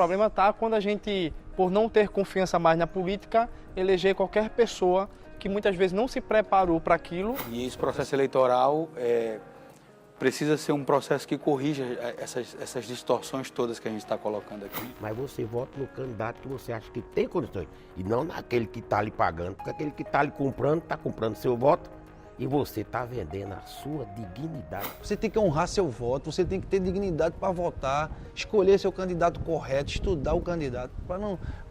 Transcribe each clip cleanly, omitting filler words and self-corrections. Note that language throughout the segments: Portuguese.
problema está quando a gente, por não ter confiança mais na política, eleger qualquer pessoa que muitas vezes não se preparou para aquilo. E esse processo eleitoral precisa ser um processo que corrija essas distorções todas que a gente está colocando aqui. Mas você vota no candidato que você acha que tem condições, e não naquele que está lhe pagando, porque aquele que está lhe comprando, está comprando seu voto, e você está vendendo a sua dignidade. Você tem que honrar seu voto, você tem que ter dignidade para votar, escolher seu candidato correto, estudar o candidato, para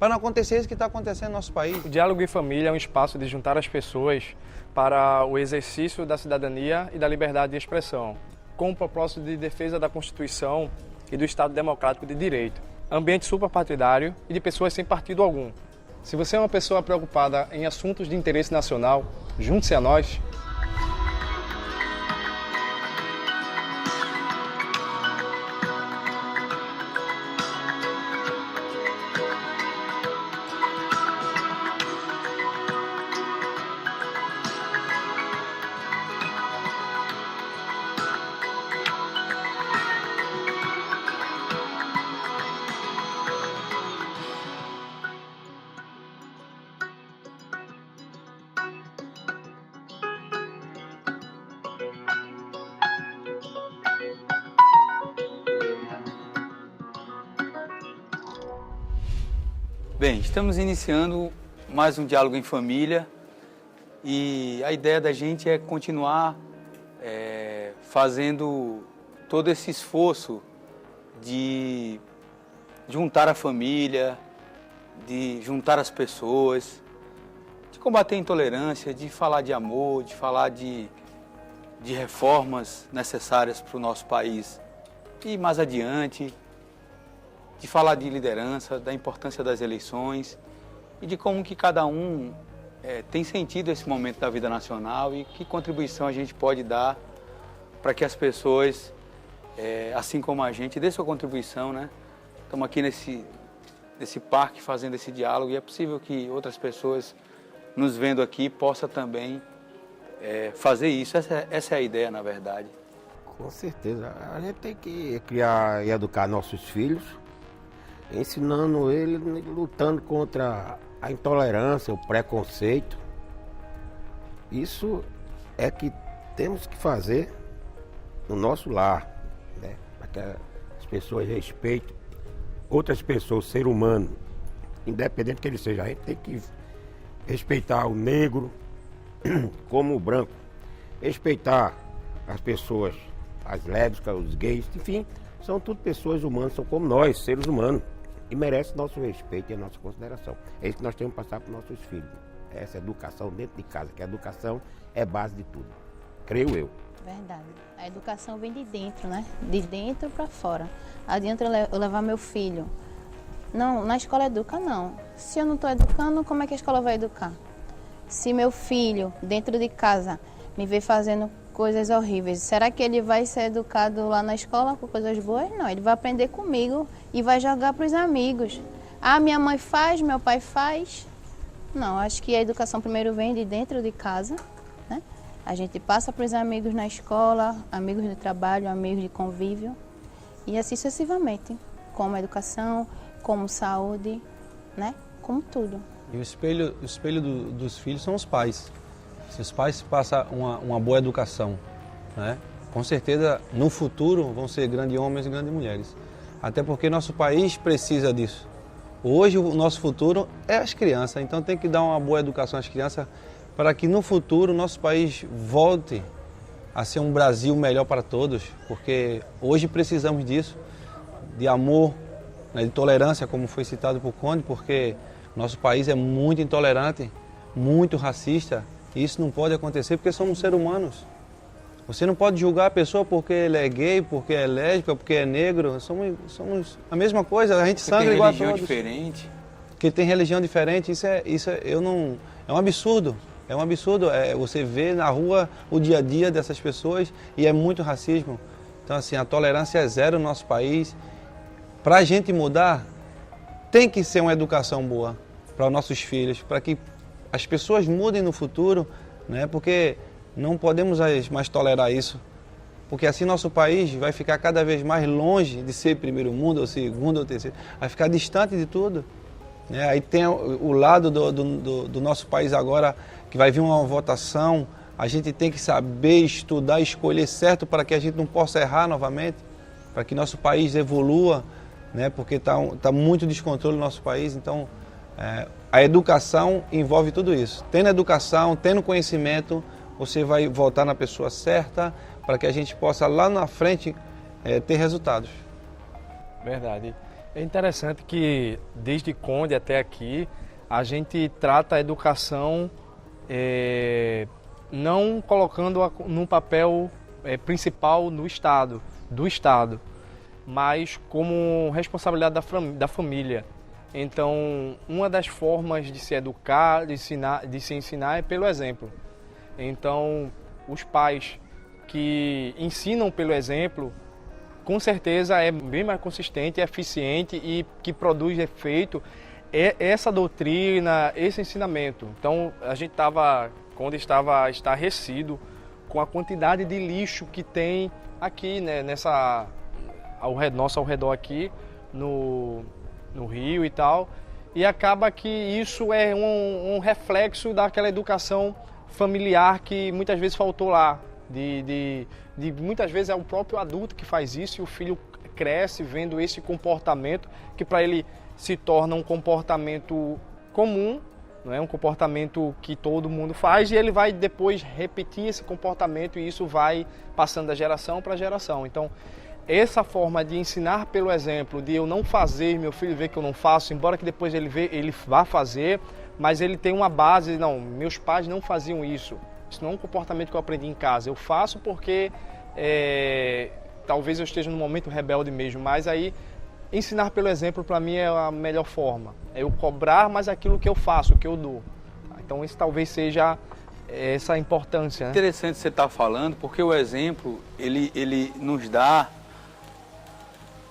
não acontecer isso que está acontecendo no nosso país. O Diálogo em Família é um espaço de juntar as pessoas para o exercício da cidadania e da liberdade de expressão, com o propósito de defesa da Constituição e do Estado Democrático de Direito, ambiente suprapartidário e de pessoas sem partido algum. Se você é uma pessoa preocupada em assuntos de interesse nacional, junte-se a nós. Bem, estamos iniciando mais um Diálogo em Família e a ideia da gente é continuar fazendo todo esse esforço de juntar a família, de juntar as pessoas, de combater a intolerância, de falar de amor, de falar de reformas necessárias para o nosso país. E mais adiante, de falar de liderança, da importância das eleições e de como que cada um tem sentido esse momento da vida nacional e que contribuição a gente pode dar para que as pessoas, assim como a gente, dê sua contribuição, né? Estamos aqui nesse parque fazendo esse diálogo e é possível que outras pessoas nos vendo aqui possam também fazer isso. Essa é a ideia, na verdade. Com certeza. A gente tem que criar e educar nossos filhos, ensinando eles, lutando contra a intolerância, o preconceito. Isso é que temos que fazer no nosso lar, né? Para que as pessoas respeitem outras pessoas, ser humano, independente que ele seja. A gente tem que respeitar o negro como o branco, respeitar as pessoas, as lésbicas, os gays, enfim, são tudo pessoas humanas, são como nós, seres humanos. E merece nosso respeito e a nossa consideração. É isso que nós temos que passar para os nossos filhos. Essa educação dentro de casa, que a educação é base de tudo. Creio eu. Verdade. A educação vem de dentro, né? De dentro para fora. Adianta eu levar meu filho. Não, na escola educa não. Se eu não estou educando, como é que a escola vai educar? Se meu filho, dentro de casa, me vê fazendo coisas horríveis, será que ele vai ser educado lá na escola com coisas boas? Não, ele vai aprender comigo e vai jogar para os amigos. Ah, minha mãe faz, meu pai faz. Não, acho que a educação primeiro vem de dentro de casa, né? A gente passa para os amigos na escola, amigos de trabalho, amigos de convívio e assim sucessivamente, como educação, como saúde, né? Como tudo. E o espelho dos filhos são os pais. Se os pais passam uma boa educação, né? Com certeza no futuro vão ser grandes homens e grandes mulheres. Até porque nosso país precisa disso. Hoje o nosso futuro é as crianças, então tem que dar uma boa educação às crianças para que no futuro o nosso país volte a ser um Brasil melhor para todos, porque hoje precisamos disso, de amor, né, de tolerância, como foi citado por Conde, porque nosso país é muito intolerante, muito racista. E isso não pode acontecer porque somos seres humanos. Você não pode julgar a pessoa porque ele é gay, porque é lésbica, porque é negro. Somos a mesma coisa, a gente sangra igual a todos. Tem religião diferente. Que tem religião diferente, é um absurdo. É um absurdo. Você vê na rua o dia a dia dessas pessoas e é muito racismo. Então, assim, a tolerância é zero no nosso país. Para a gente mudar, tem que ser uma educação boa para os nossos filhos, para que as pessoas mudem no futuro, né? Porque não podemos mais tolerar isso. porque assim nosso país vai ficar cada vez mais longe de ser primeiro mundo, ou segundo, ou terceiro, vai ficar distante de tudo. Né? Aí tem o lado do nosso país agora, que vai vir uma votação, a gente tem que saber estudar, escolher certo para que a gente não possa errar novamente, para que nosso país evolua, né? Porque tá muito descontrole no nosso país, então a educação envolve tudo isso. Tendo educação, tendo conhecimento, você vai voltar na pessoa certa para que a gente possa lá na frente ter resultados. Verdade. É interessante que desde Conde até aqui a gente trata a educação não colocando-a num papel principal do Estado, mas como responsabilidade da família. Então, uma das formas de se educar, de se ensinar é pelo exemplo. Então, os pais que ensinam pelo exemplo, com certeza é bem mais consistente, eficiente e que produz efeito essa doutrina, esse ensinamento. Então, a gente quando estava estarrecido com a quantidade de lixo que tem aqui, né, ao redor aqui no Rio e tal, e acaba que isso é um reflexo daquela educação familiar que muitas vezes faltou lá, muitas vezes é o próprio adulto que faz isso e o filho cresce vendo esse comportamento que para ele se torna um comportamento comum, não é um comportamento que todo mundo faz, e ele vai depois repetir esse comportamento e isso vai passando da geração para geração. Então, essa forma de ensinar pelo exemplo, de eu não fazer, meu filho ver que eu não faço, embora que depois ele vá fazer, mas ele tem uma base, não, meus pais não faziam isso. Isso não é um comportamento que eu aprendi em casa. Eu faço porque talvez eu esteja num momento rebelde mesmo, mas aí ensinar pelo exemplo para mim é a melhor forma. É eu cobrar mais aquilo que eu faço, que eu dou. Então isso talvez seja essa importância. Né? Interessante você estar falando, porque o exemplo ele nos dá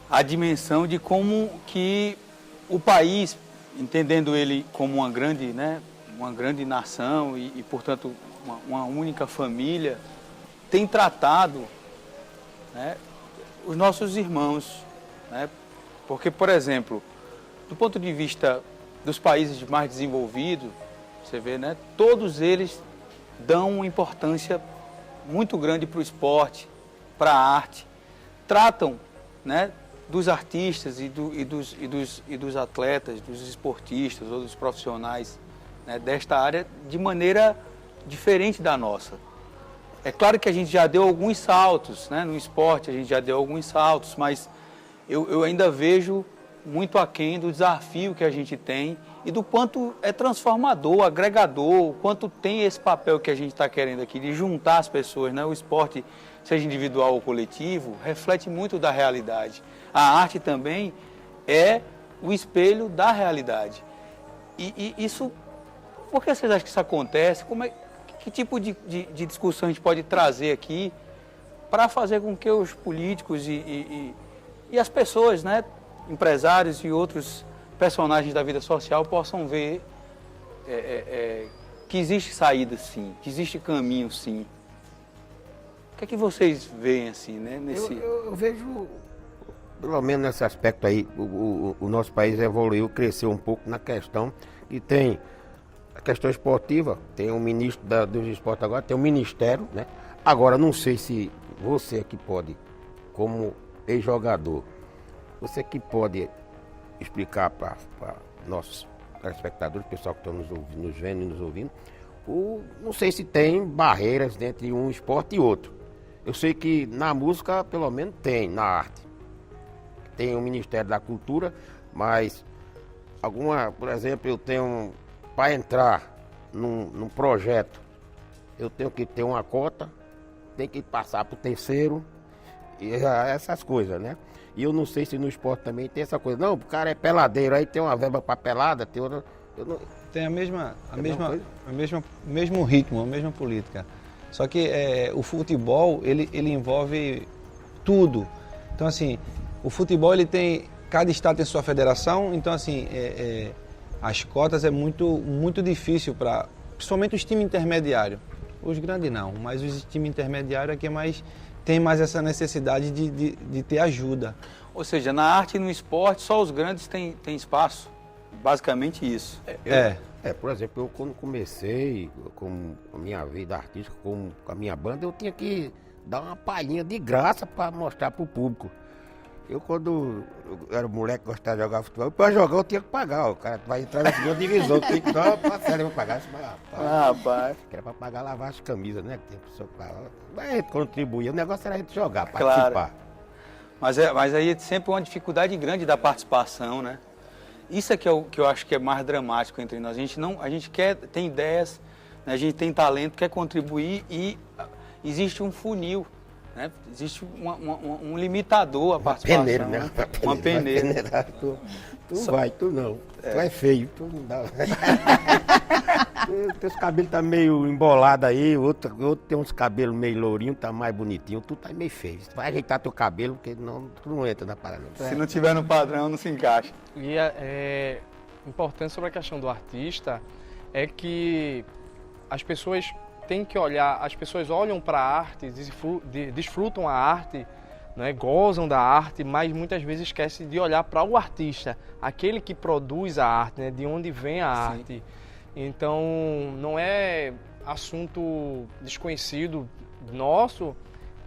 a dimensão de como que o país, entendendo ele como uma grande nação e portanto uma única família, tem tratado, né, os nossos irmãos, né? Porque, por exemplo, do ponto de vista dos países mais desenvolvidos, você vê, né, todos eles dão uma importância muito grande para o esporte, para a arte, tratam, né, dos artistas e dos atletas, dos esportistas ou dos profissionais, né, desta área de maneira diferente da nossa. É claro que a gente já deu alguns saltos, né, no esporte, a gente já deu alguns saltos, mas eu ainda vejo muito aquém do desafio que a gente tem e do quanto é transformador, agregador, o quanto tem esse papel que a gente está querendo aqui de juntar as pessoas, né? O esporte, seja individual ou coletivo, reflete muito da realidade. A arte também é o espelho da realidade. E isso, por que vocês acham que isso acontece? Que tipo de discussão a gente pode trazer aqui para fazer com que os políticos e as pessoas, né, empresários e outros personagens da vida social possam ver que existe saída sim, que existe caminho sim. O que é que vocês veem assim, né? Eu vejo, pelo menos nesse aspecto aí, o nosso país evoluiu, cresceu um pouco na questão que tem a questão esportiva, tem o ministro dos esportes agora, tem o ministério, né? Agora, não sei se você aqui pode, como ex-jogador, você que pode explicar para nossos telespectadores, pessoal que estão nos vendo e nos ouvindo, não sei se tem barreiras entre um esporte e outro. Eu sei que na música, pelo menos, tem, na arte. Tem o Ministério da Cultura, mas por exemplo, eu tenho, para entrar num projeto, eu tenho que ter uma cota, tem que passar para o terceiro, e essas coisas, né? E eu não sei se no esporte também tem essa coisa. Não, o cara é peladeiro, aí tem uma verba para pelada, tem outra... Tem o mesmo ritmo, a mesma política. Só que o futebol, ele envolve tudo. Então, assim, o futebol, cada estado tem sua federação, então, assim, as cotas é muito difícil principalmente os times intermediários. Os grandes não, mas os times intermediários é que é mais tem mais essa necessidade de ter ajuda. Ou seja, na arte e no esporte, só os grandes têm espaço. Basicamente isso. Por exemplo, eu quando comecei com a minha vida artística, com a minha banda, eu tinha que dar uma palhinha de graça para mostrar pro público. Eu, quando eu era moleque, gostava de jogar futebol, para jogar eu tinha que pagar. O cara vai entrar na segunda divisão, tem que dar uma parcela para pagar. Rapaz. Que era para pagar lavar as camisas, né? Que tem pessoa que paga. Mas a gente contribuía, o negócio era a gente jogar, participar. Claro. Mas aí é sempre uma dificuldade grande da participação, né? Isso é que eu acho que é mais dramático entre nós. A gente tem ideias, né? A gente tem talento, quer contribuir e existe um funil. Né? Existe um limitador à participação. Peneira, né? Uma peneira. Tu vai, tu não. Tu é feio, tu não dá. Teus cabelos tá meio embolado aí, outro tem uns cabelos meio lourinho, tá mais bonitinho, tu tá meio feio. Tu vai ajeitar teu cabelo, porque tu não entra na parada. Se não tiver no padrão, não se encaixa. E importante sobre a questão do artista é que as pessoas têm que olhar, as pessoas olham para a arte, desfrutam a arte, né, gozam da arte, mas muitas vezes esquecem de olhar para o artista, aquele que produz a arte, né, de onde vem a arte. Então, não é assunto desconhecido nosso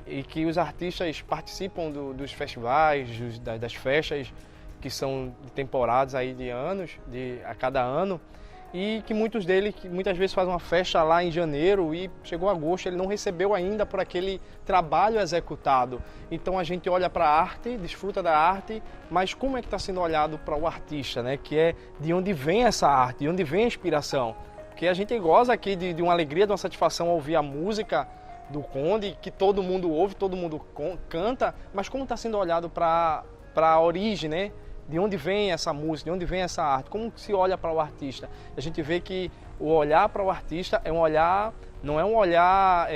e que os artistas participam dos festivais, das festas que são de temporadas aí de anos, a cada ano, e que muitos deles, que muitas vezes fazem uma festa lá em janeiro e chegou agosto, ele não recebeu ainda por aquele trabalho executado. Então a gente olha para a arte, desfruta da arte, mas como é que está sendo olhado para o artista, né? Que é de onde vem essa arte, de onde vem a inspiração. Porque a gente goza aqui de uma alegria, de uma satisfação ao ouvir a música do Conde, que todo mundo ouve, todo mundo canta, mas como está sendo olhado para a origem, né? De onde vem essa música, de onde vem essa arte, como se olha para o artista. A gente vê que o olhar para o artista é um olhar, não é um olhar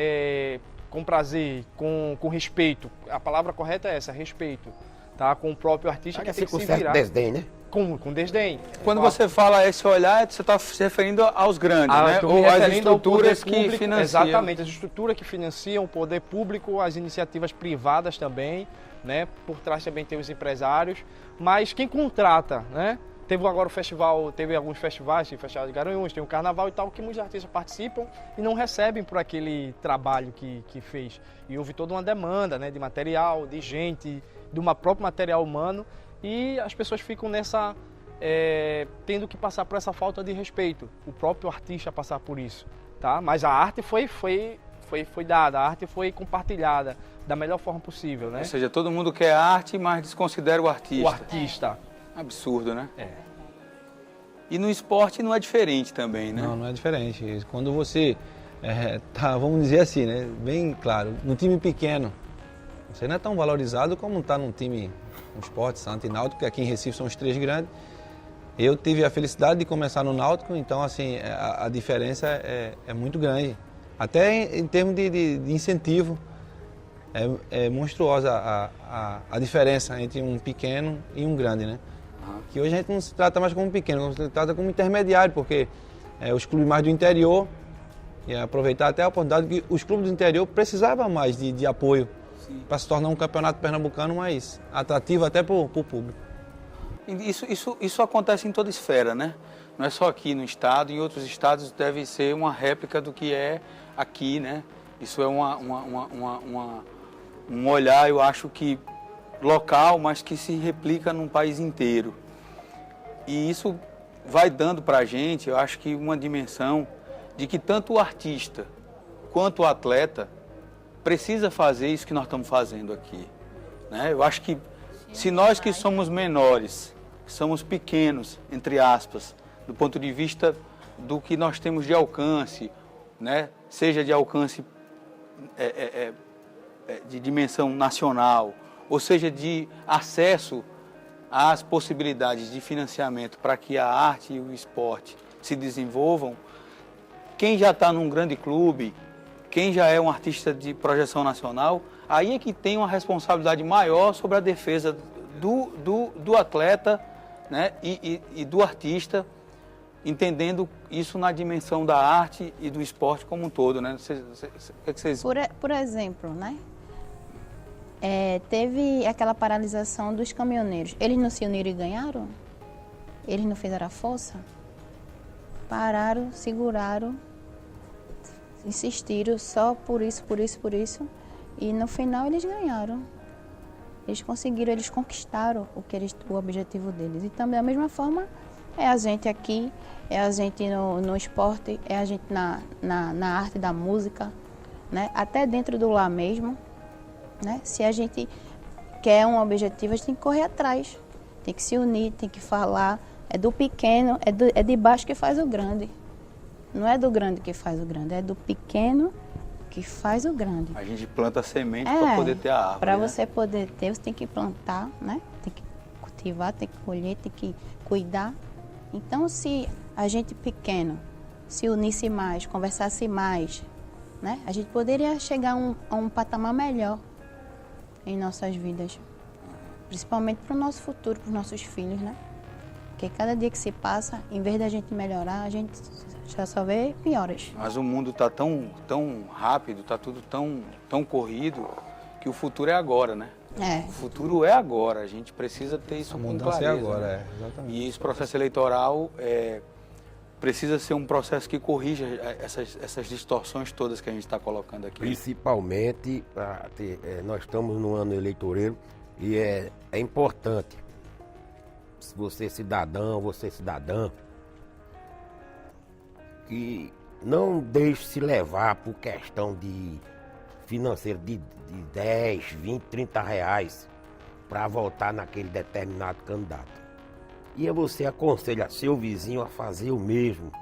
com prazer, com respeito. A palavra correta é essa, respeito, tá? Com o próprio artista que tem que se virar. Desdém, né? Com desdém. Quando você fala esse olhar, você está se referindo aos grandes, né? Ou às estruturas que financiam. Exatamente, as estruturas que financiam, o poder público, as iniciativas privadas também, né? Por trás também tem os empresários, mas quem contrata, né? Teve agora o festival, teve alguns festivais, tem o Festival de Garanhuns, tem o Carnaval e tal, que muitos artistas participam e não recebem por aquele trabalho que fez. E houve toda uma demanda, né? De material, de gente, de um próprio material humano, e as pessoas ficam nessa, tendo que passar por essa falta de respeito, o próprio artista passar por isso, tá? Mas a arte foi dada, a arte foi compartilhada da melhor forma possível, né? Ou seja, todo mundo quer arte, mas desconsidera o artista. O artista. Absurdo, né? E no esporte não é diferente também, né? Não é diferente. Quando você vamos dizer assim, né? Bem claro, no time pequeno, você não é tão valorizado como está num time, no Sport, Santa e Náutico, que aqui em Recife são os três grandes. Eu tive a felicidade de começar no Náutico, então assim, a diferença é muito grande. Até em termos de incentivo, é monstruosa a diferença entre um pequeno e um grande, né? Que hoje a gente não se trata mais como pequeno, se trata como intermediário, porque os clubes mais do interior, e aproveitar até a oportunidade que os clubes do interior precisavam mais de apoio para se tornar um campeonato pernambucano mais atrativo até para o público. Isso acontece em toda esfera, né? Não é só aqui no estado, em outros estados deve ser uma réplica do que é aqui, né? Isso é um olhar, eu acho que local, mas que se replica num país inteiro. E isso vai dando para a gente, eu acho que uma dimensão de que tanto o artista quanto o atleta precisa fazer isso que nós estamos fazendo aqui, né? Eu acho que se nós que somos menores, somos pequenos, entre aspas, do ponto de vista do que nós temos de alcance, né? Seja de alcance de dimensão nacional, ou seja, de acesso às possibilidades de financiamento para que a arte e o esporte se desenvolvam, quem já está num grande clube, quem já é um artista de projeção nacional, aí é que tem uma responsabilidade maior sobre a defesa do atleta, né, e do artista, entendendo isso na dimensão da arte e do esporte como um todo, né? O que vocês... Por exemplo, né? Teve aquela paralisação dos caminhoneiros. Eles não se uniram e ganharam? Eles não fizeram a força? Pararam, seguraram, insistiram só por isso. E no final eles ganharam. Eles conseguiram, eles conquistaram o objetivo deles. E também da mesma forma é a gente aqui, é a gente no esporte, é a gente na arte da música, né? Até dentro do lar mesmo, né? Se a gente quer um objetivo, a gente tem que correr atrás, tem que se unir, tem que falar. É do pequeno, é de baixo que faz o grande. Não é do grande que faz o grande, é do pequeno que faz o grande. A gente planta semente para poder ter a árvore. Para né? você poder ter, você tem que plantar, né? Tem que cultivar, tem que colher, tem que cuidar. Então, se a gente pequeno se unisse mais, conversasse mais, né? A gente poderia chegar a um patamar melhor em nossas vidas. Principalmente para o nosso futuro, para os nossos filhos, né? Porque cada dia que se passa, em vez da gente melhorar, a gente já só vê pioras. Mas o mundo está tão rápido, está tudo tão corrido, que o futuro é agora, né? O futuro é agora, a gente precisa ter isso com clareza. É agora, né? exatamente. E esse processo eleitoral precisa ser um processo que corrija essas distorções todas que a gente está colocando aqui. Principalmente, nós estamos no ano eleitoreiro e é importante, você cidadão, você cidadã, que não deixe se levar por questão de financeira de 10, 20, 30 reais para votar naquele determinado candidato. E você aconselha seu vizinho a fazer o mesmo.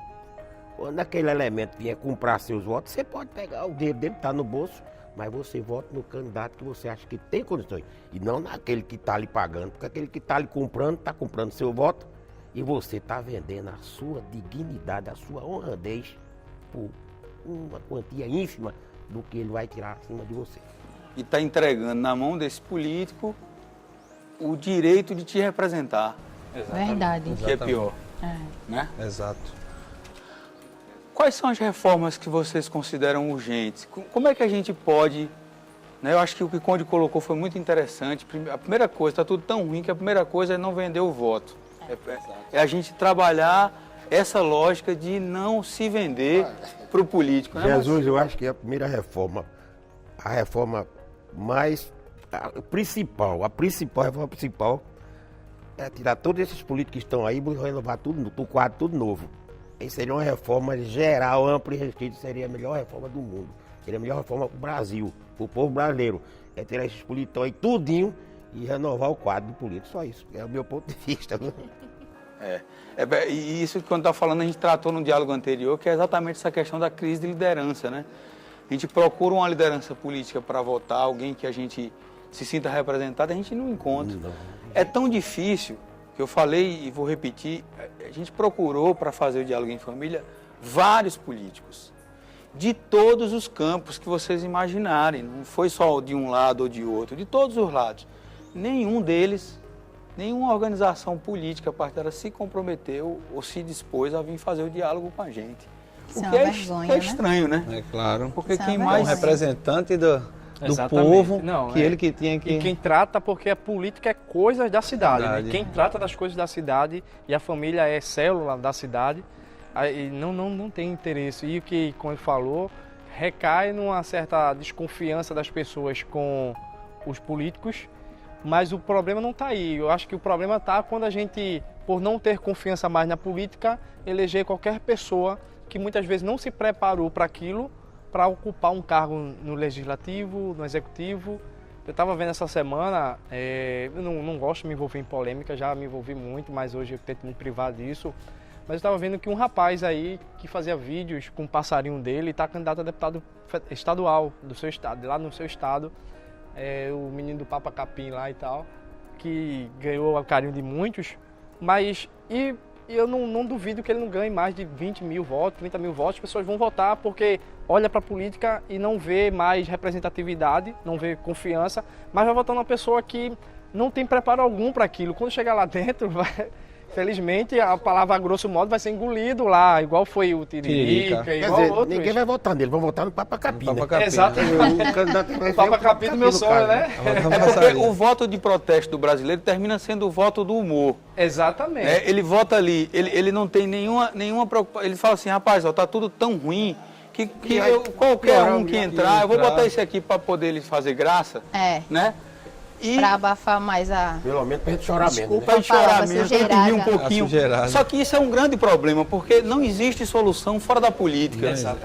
Quando aquele elemento vier comprar seus votos, você pode pegar o dinheiro dele, está no bolso, mas você vota no candidato que você acha que tem condições. E não naquele que está lhe pagando, porque aquele que está lhe comprando, está comprando seu voto e você está vendendo a sua dignidade, a sua honradez por uma quantia ínfima do que ele vai tirar acima de você. E está entregando na mão desse político o direito de te representar. Verdade. O que é pior. Né? Exato. Quais são as reformas que vocês consideram urgentes? Como é que a gente pode... Né, eu acho que o que o Conde colocou foi muito interessante. A primeira coisa, está tudo tão ruim que a primeira coisa é não vender o voto. É a gente trabalhar essa lógica de não se vender para o político. Né? Jesus, eu acho que a primeira reforma, a reforma mais... a reforma principal é tirar todos esses políticos que estão aí e renovar tudo, o quadro tudo novo. Isso seria uma reforma geral, ampla e restrita, seria a melhor reforma do mundo. Seria a melhor reforma para o Brasil, para o povo brasileiro. É tirar esses políticos aí tudinho e renovar o quadro do político. Só isso, é o meu ponto de vista. E isso que quando está falando, a gente tratou no diálogo anterior, que é exatamente essa questão da crise de liderança, né? A gente procura uma liderança política para votar, alguém que a gente se sinta representado, a gente não encontra. Não. É tão difícil, que eu falei e vou repetir, a gente procurou para fazer o diálogo em família vários políticos, de todos os campos que vocês imaginarem, não foi só de um lado ou de outro, de todos os lados. Nenhum deles, nenhuma organização política partidária se comprometeu ou se dispôs a vir fazer o diálogo com a gente. O que é estranho, né? É claro. Porque quem mais... Um representante do povo, ele que tinha que... E quem trata, porque a política é coisas da cidade. Né? Quem trata das coisas da cidade e a família é célula da cidade, aí não tem interesse. E o que, como ele falou, recai numa certa desconfiança das pessoas com os políticos, mas o problema não está aí. Eu acho que o problema está quando a gente, por não ter confiança mais na política, eleger qualquer pessoa que muitas vezes não se preparou para aquilo, para ocupar um cargo no Legislativo, no Executivo. Eu estava vendo essa semana, eu não gosto de me envolver em polêmica, já me envolvi muito, mas hoje eu tento me privar disso. Mas eu estava vendo que um rapaz aí que fazia vídeos com o passarinho dele está candidato a deputado estadual do seu estado, lá no seu estado, o menino do Papa Capim lá e tal, que ganhou o carinho de muitos, mas eu não duvido que ele não ganhe mais de 20 mil votos, 30 mil votos. As pessoas vão votar porque olha para a política e não vê mais representatividade, não vê confiança, mas vai votar numa pessoa que não tem preparo algum para aquilo. Quando chegar lá dentro, Felizmente, a palavra grosso modo vai ser engolido lá, igual foi o Tiririca, Quer igual dizer, outros. ninguém vai votar nele, vão votar no Papa Capim, né? Exatamente. O candidato vai O Papa ser Capim do meu sonho, né? É porque o voto de protesto do brasileiro termina sendo o voto do humor. Exatamente. Né? Ele vota ali, ele não tem nenhuma preocupação. Ele fala assim, rapaz, ó, tá tudo tão ruim que qualquer um que entrar, eu vou botar esse aqui para poder ele fazer graça. Né? E Para abafar mais a... Pelo menos pra gente chorar mesmo, né? Desculpa. para chorar mesmo, pra sujeirada. rir um pouquinho. Só que isso é um grande problema, porque não existe solução fora da política. Exato.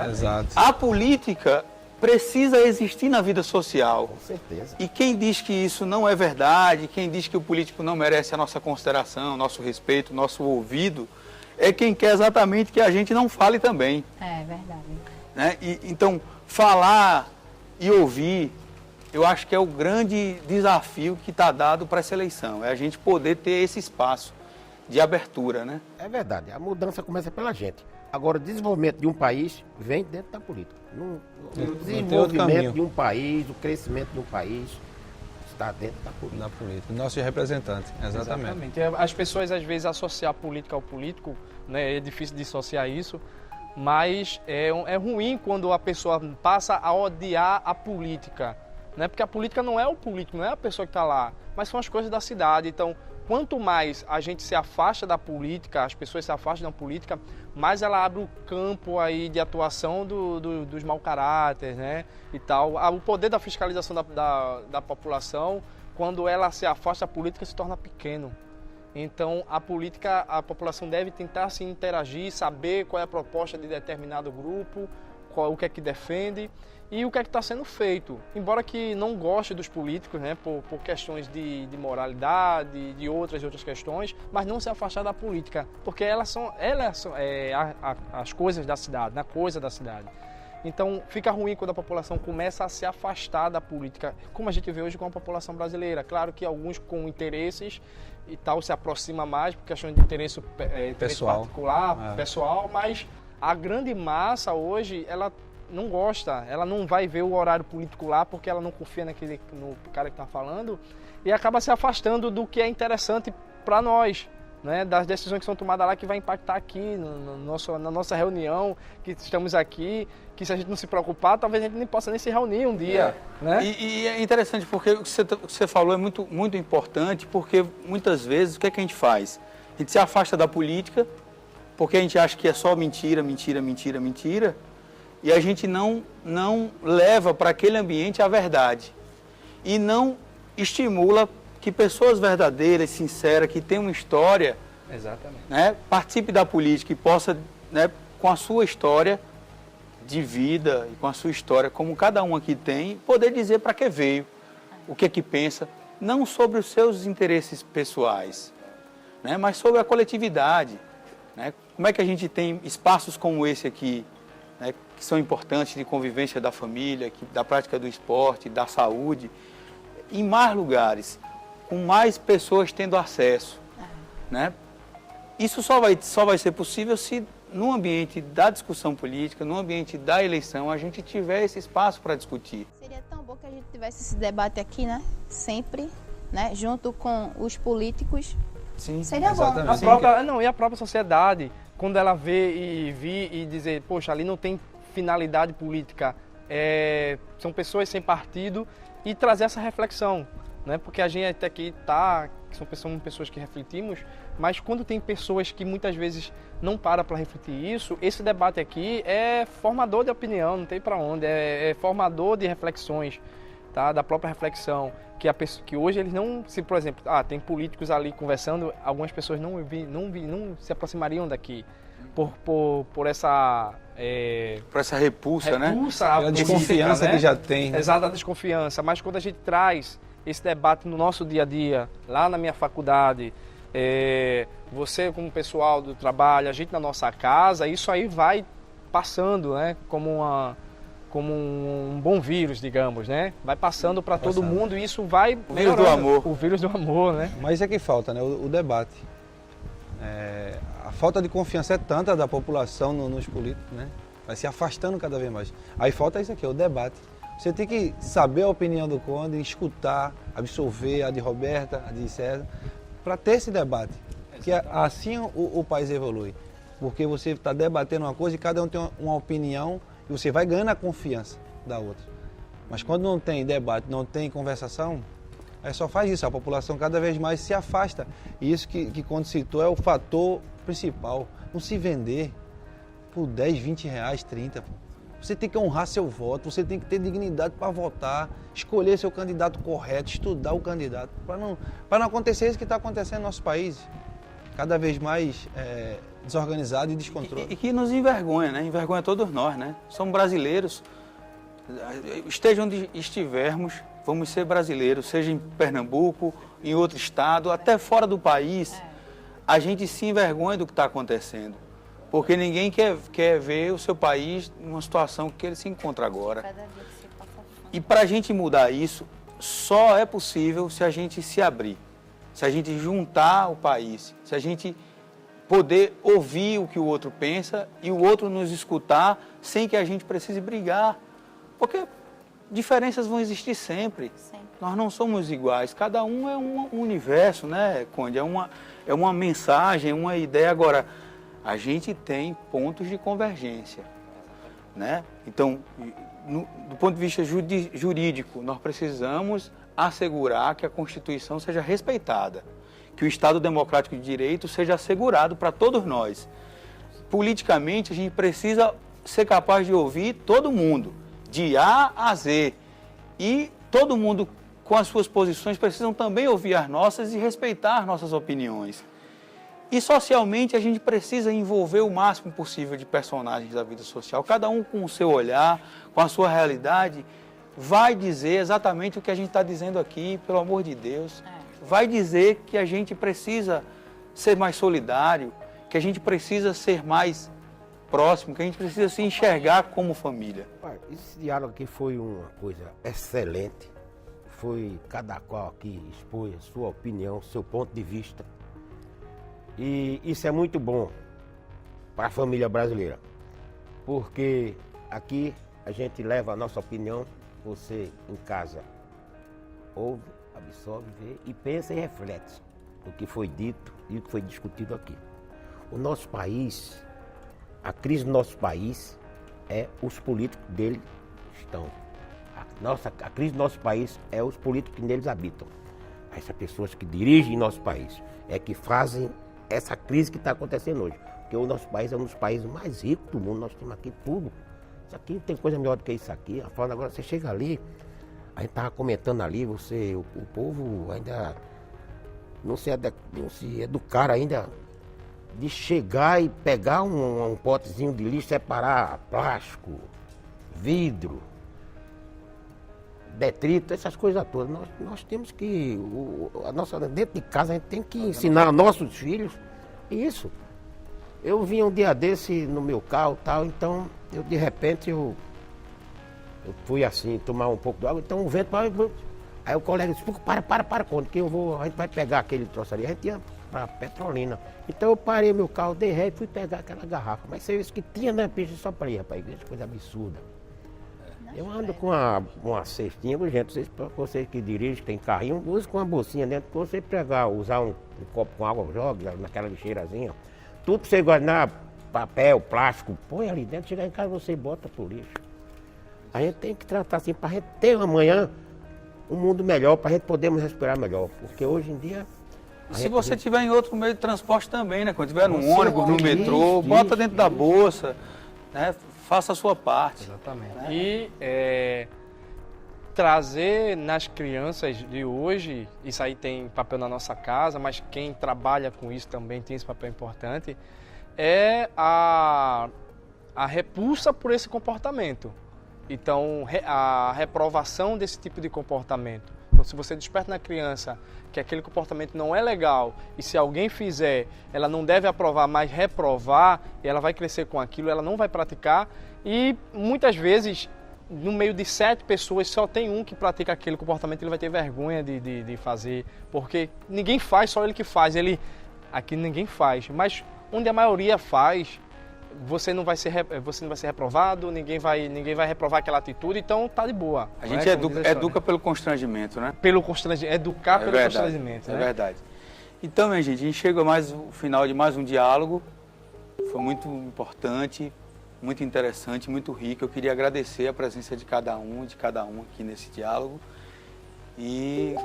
A política precisa existir na vida social. Com certeza. E quem diz que isso não é verdade, quem diz que o político não merece a nossa consideração, nosso respeito, nosso ouvido, é quem quer exatamente que a gente não fale também. É verdade. Né? Então, falar e ouvir, eu acho que é o grande desafio que está dado para essa eleição. É a gente poder ter esse espaço de abertura, né? É verdade, a mudança começa pela gente. Agora, o desenvolvimento de um país vem dentro da política. O desenvolvimento de um país, o crescimento de um país está dentro da política. Na política. Nossos representantes, exatamente. As pessoas às vezes associam a política ao político, né? É difícil dissociar isso, mas é ruim quando a pessoa passa a odiar a política. Né? Porque a política não é o político, não é a pessoa que está lá, mas são as coisas da cidade. Então, quanto mais a gente se afasta da política, as pessoas se afastam da política, mais ela abre o campo aí de atuação dos mau caráteres, né? E tal. O poder da fiscalização da população, quando ela se afasta da política, se torna pequeno. Então, a população deve tentar se interagir, saber qual é a proposta de determinado grupo, o que é que defende e o que é que está sendo feito. Embora que não goste dos políticos, né, por questões de moralidade, de outras questões, mas não se afastar da política, porque elas são as coisas da cidade, na coisa da cidade. Então, fica ruim quando a população começa a se afastar da política, como a gente vê hoje com a população brasileira. Claro que alguns com interesses e tal se aproxima mais por questão de interesse pessoal, particular, pessoal, mas a grande massa hoje, ela não gosta, ela não vai ver o horário político lá porque ela não confia no cara que está falando e acaba se afastando do que é interessante para nós, né? Das decisões que são tomadas lá que vai impactar aqui na nossa reunião, que estamos aqui, que se a gente não se preocupar, talvez a gente nem possa nem se reunir um dia. Né? E é interessante porque o que você falou é muito, muito importante, porque muitas vezes o que é que a gente faz? A gente se afasta da política porque a gente acha que é só mentira, e a gente não leva para aquele ambiente a verdade. E não estimula que pessoas verdadeiras, sinceras, que têm uma história, né, participe da política e possa, né, com a sua história de vida e com a sua história, como cada um aqui tem, poder dizer para que veio, o que é que pensa, não sobre os seus interesses pessoais, né, mas sobre a coletividade. Né? Como é que a gente tem espaços como esse aqui, né, que são importantes de convivência da família, da prática do esporte, da saúde, em mais lugares, com mais pessoas tendo acesso. Né? Isso só vai ser possível se no ambiente da discussão política, no ambiente da eleição, a gente tiver esse espaço para discutir. Seria tão bom que a gente tivesse esse debate aqui, né? Sempre, né? Junto com os políticos. Sim, seria bom. E a própria sociedade, quando ela vê e dizer, poxa, ali não tem finalidade política, são pessoas sem partido, e trazer essa reflexão, né? Porque a gente até aqui são pessoas que refletimos, mas quando tem pessoas que muitas vezes não param para refletir isso, esse debate aqui é formador de opinião, não tem para onde, é formador de reflexões, tá? Da própria reflexão. Que hoje eles não, por exemplo, tem políticos ali conversando, algumas pessoas não se aproximariam daqui por essa repulsa, né? A desconfiança, né? Que já tem. Exato, a desconfiança. Mas quando a gente traz esse debate no nosso dia a dia, lá na minha faculdade, você como pessoal do trabalho, a gente na nossa casa, isso aí vai passando, né? Como um bom vírus, digamos, né? Vai passando para todo mundo e isso vai... O vírus do amor. O vírus do amor, né? Mas isso é que falta, né? O debate. A falta de confiança é tanta da população nos políticos, né? Vai se afastando cada vez mais. Aí falta isso aqui, o debate. Você tem que saber a opinião do Conde, escutar, absorver a de Roberta, a de César, para ter esse debate. que assim o país evolui. Porque você está debatendo uma coisa e cada um tem uma opinião e você vai ganhando a confiança da outra. Mas quando não tem debate, não tem conversação, aí só faz isso, a população cada vez mais se afasta. E isso que quando citou é o fator principal. Não se vender por 10, 20 reais, 30. Você tem que honrar seu voto, você tem que ter dignidade para votar, escolher seu candidato correto, estudar o candidato, para não acontecer isso que está acontecendo no nosso país. Cada vez mais desorganizado e descontrole. E que nos envergonha, né? Envergonha todos nós, né? Somos brasileiros. Esteja onde estivermos, vamos ser brasileiros, seja em Pernambuco, em outro estado, até fora do país. A gente se envergonha do que está acontecendo. Porque ninguém quer ver o seu país numa situação que ele se encontra agora. E para a gente mudar isso, só é possível se a gente se abrir, se a gente juntar o país, se a gente poder ouvir o que o outro pensa e o outro nos escutar sem que a gente precise brigar. Porque diferenças vão existir sempre. Nós não somos iguais, cada um é um universo, né, Conde? É uma mensagem, uma ideia. Agora, a gente tem pontos de convergência, né? Então, do ponto de vista jurídico, nós precisamos assegurar que a Constituição seja respeitada, que o Estado Democrático de Direito seja assegurado para todos nós. Politicamente, a gente precisa ser capaz de ouvir todo mundo, de A a Z, e todo mundo com as suas posições precisam também ouvir as nossas e respeitar as nossas opiniões. E socialmente a gente precisa envolver o máximo possível de personagens da vida social, cada um com o seu olhar, com a sua realidade, vai dizer exatamente o que a gente está dizendo aqui, pelo amor de Deus. Vai dizer que a gente precisa ser mais solidário, que a gente precisa ser mais próximo, que a gente precisa se enxergar como família. Esse diálogo aqui foi uma coisa excelente, foi cada qual aqui expôs a sua opinião, seu ponto de vista. E isso é muito bom para a família brasileira, porque aqui a gente leva a nossa opinião, você em casa ouve, absorve, vê e pensa e reflete o que foi dito e o que foi discutido aqui. O nosso país, a crise do nosso país é os políticos dele estão. A crise do nosso país é os políticos que neles habitam. Essas pessoas que dirigem nosso país é que fazem essa crise que está acontecendo hoje. Porque o nosso país é um dos países mais ricos do mundo, nós temos aqui tudo. Isso aqui não tem coisa melhor do que isso aqui. Agora você chega ali, a gente estava comentando ali, o povo ainda não se educaram ainda de chegar e pegar um potezinho de lixo, separar plástico, vidro, detrito, essas coisas todas. Nós temos que, dentro de casa, a gente tem que ensinar aos nossos filhos isso. Eu vim um dia desse no meu carro e tal, então, de repente, eu fui assim, tomar um pouco de água, então o vento, aí o colega disse, para, quando que a gente vai pegar aquele troço ali, a gente ia para Petrolina. Então eu parei meu carro, dei ré e fui pegar aquela garrafa. Mas isso que tinha na pista só para ir, rapaz, igreja, coisa absurda. Eu ando com uma cestinha, gente, vocês que dirigem, tem carrinho, use com uma bolsinha dentro, para você usar um copo com água, joga naquela lixeirazinha. Tudo para você guardar, papel, plástico, põe ali dentro, chegar em casa você bota pro lixo. A gente tem que tratar assim, para a gente ter amanhã um mundo melhor, para a gente podermos respirar melhor. Porque hoje em dia... Se você estiver em outro meio de transporte também, né? Quando estiver no ônibus, no metrô, bota dentro da bolsa, né? Faça a sua parte. Exatamente. Né? E trazer nas crianças de hoje, isso aí tem papel na nossa casa, mas quem trabalha com isso também tem esse papel importante, é a repulsa por esse comportamento. Então, a reprovação desse tipo de comportamento. Então, se você desperta na criança que aquele comportamento não é legal e se alguém fizer, ela não deve aprovar, mas reprovar, e ela vai crescer com aquilo, ela não vai praticar. E muitas vezes, no meio de 7 pessoas, só tem um que pratica aquele comportamento, ele vai ter vergonha de fazer, porque ninguém faz, só ele que faz. Aqui ninguém faz, mas onde a maioria faz, você não vai ser reprovado, ninguém vai reprovar aquela atitude, então tá de boa. A gente educa pelo constrangimento, né? Educar pelo constrangimento. É né? verdade. Então, minha gente, a gente chega ao final de mais um diálogo. Foi muito importante, muito interessante, muito rico. Eu queria agradecer a presença de cada um aqui nesse diálogo. E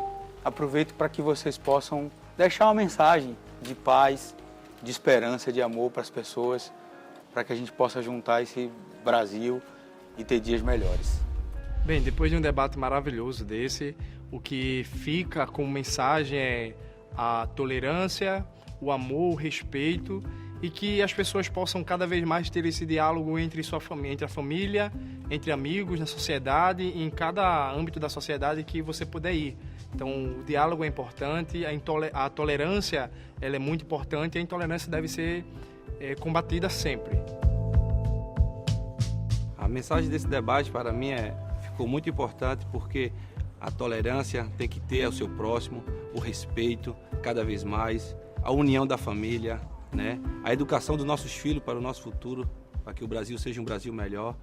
aproveito para que vocês possam deixar uma mensagem de paz, de esperança, de amor para as pessoas, para que a gente possa juntar esse Brasil e ter dias melhores. Bem, depois de um debate maravilhoso desse, o que fica como mensagem é a tolerância, o amor, o respeito, e que as pessoas possam cada vez mais ter esse diálogo entre a família, entre amigos, na sociedade, em cada âmbito da sociedade que você puder ir. Então, o diálogo é importante, a tolerância ela é muito importante e a intolerância deve ser combatida sempre. A mensagem desse debate para mim ficou muito importante porque a tolerância tem que ter ao seu próximo, o respeito cada vez mais, a união da família, né? A educação dos nossos filhos para o nosso futuro, para que o Brasil seja um Brasil melhor,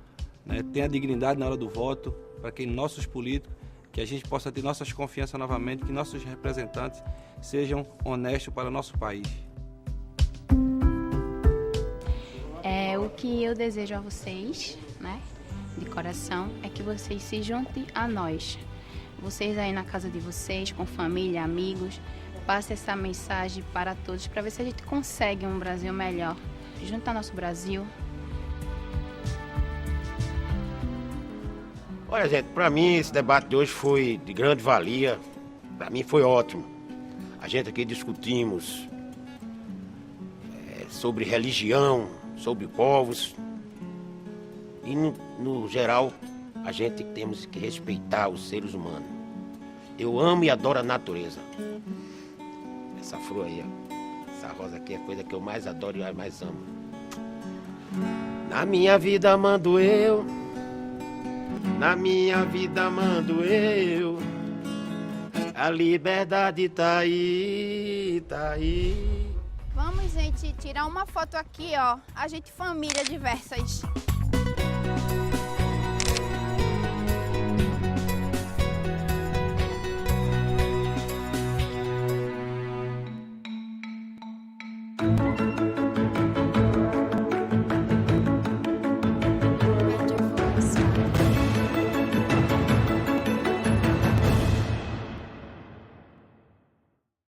né? Tenha dignidade na hora do voto, para que nossos políticos, que a gente possa ter nossas confianças novamente, que nossos representantes sejam honestos para o nosso país. O que eu desejo a vocês, né, de coração, é que vocês se juntem a nós. Vocês aí na casa de vocês, com família, amigos, passe essa mensagem para todos, para ver se a gente consegue um Brasil melhor. Junta nosso Brasil. Olha, gente, para mim esse debate de hoje foi de grande valia. Para mim foi ótimo. A gente aqui discutimos sobre religião, sobre povos. E no geral, a gente temos que respeitar os seres humanos. Eu amo e adoro a natureza. Essa flor aí, ó. Essa rosa aqui é a coisa que eu mais adoro e mais amo. Na minha vida mando eu. Na minha vida mando eu. A liberdade tá aí, tá aí. Vamos, gente, tirar uma foto aqui, ó. A gente, família diversas.